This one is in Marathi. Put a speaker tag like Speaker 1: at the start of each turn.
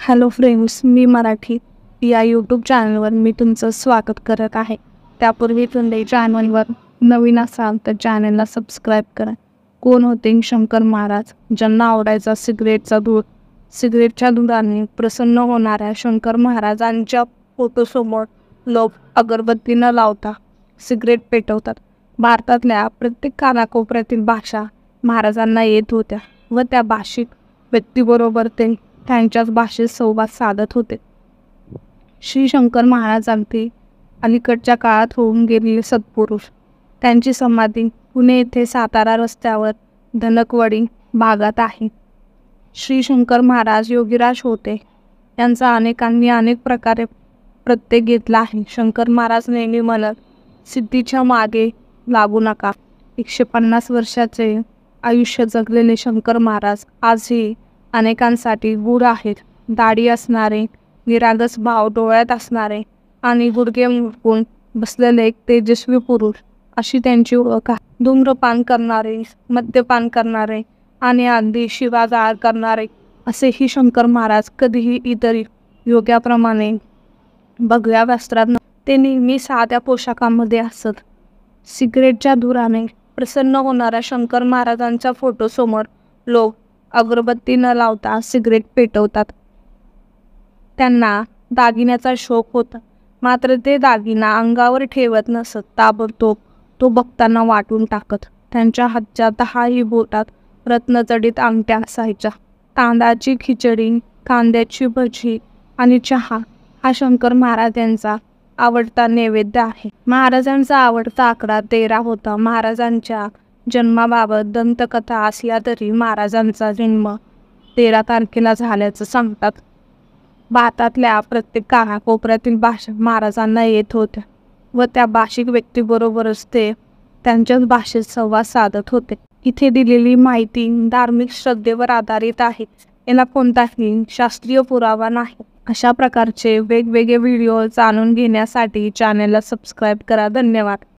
Speaker 1: हॅलो फ्रेंड्स, मी मराठी या यूट्यूब चॅनलवर मी तुमचं स्वागत करत आहे. त्यापूर्वी तुम्ही चॅनलवर नवीन असाल तर चॅनलला सबस्क्राईब करा. कोण होते शंकर महाराज? ज्यांना आवडायचा सिगरेटचा धूर. सिगरेटच्या धुराने प्रसन्न होणाऱ्या शंकर महाराजांच्या फोटोसमोर लोक अगरबत्ती न लावता सिगरेट पेटवतात. भारतातल्या प्रत्येक कानाकोपऱ्यातील भाषा महाराजांना येत होत्या व त्या भाषिक व्यक्तीबरोबर ते त्यांच्याच भाषेत संवाद साधत होते. श्री शंकर महाराज अगदी अलीकडच्या काळात होऊन गेलेले सत्पुरुष. त्यांची समाधी पुणे येथे सातारा रस्त्यावर धनकवडी भागात आहे. श्री शंकर महाराज योगीराज होते. यांचा अनेकांनी अनेक प्रकारे प्रत्यय घेतला आहे. शंकर महाराज नेहमी म्हणत, सिद्धीच्या मागे लागू नका. 150 वर्षाचे आयुष्य जगलेले शंकर महाराज आजही अनेकांसाठी गूढ आहेत. दाढी असणारे, निरागस भाव डोळ्यात असणारे आणि गुडघे मुडकून बसलेले एक तेजस्वी पुरुष अशी त्यांची ओळख आहे. धूम्रपान करणारे, मद्यपान करणारे आणि अगदी शिवाजाळ करणारे असेही शंकर महाराज कधीही इतर योग्याप्रमाणे भगव्या वस्त्रात ते नेहमी साध्या पोशाखामध्ये असत. सिगरेटच्या धुराने प्रसन्न होणाऱ्या शंकर महाराजांच्या फोटोसमोर लोक अगरबत्ती न लावता सिगरेट पेटवतात. त्यांना दागिन्याचा शौक होता, मात्र ते दागिना अंगावर ठेवत नसत. ताबडतोब तो भक्तांना वाटून टाकत. त्यांच्या हातच्या 10ही बोटात रत्नजडित अंगठ्या असायच्या. तांदळाची खिचडी, कांद्याची भजी आणि चहा हा शंकर महाराज यांचा आवडता नैवेद्य आहे. महाराजांचा आवडता आकडा 13 होता. महाराजांच्या जन्माबाबत दंतकथा असल्या तरी महाराजांचा जन्म 13 तारखेला झाल्याचं सांगतात. भारतातल्या प्रत्येक कानाकोपऱ्यातील भाषा महाराजांना येत होत्या व त्या भाषिक व्यक्तीबरोबरच ते त्यांच्याच भाषेत संवाद साधत होते. इथे दिलेली माहिती धार्मिक श्रद्धेवर आधारित आहे. याला कोणताही शास्त्रीय पुरावा नाही. अशा प्रकारचे वेगवेगळे व्हिडिओ जाणून घेण्यासाठी चॅनलला सबस्क्राईब करा. धन्यवाद.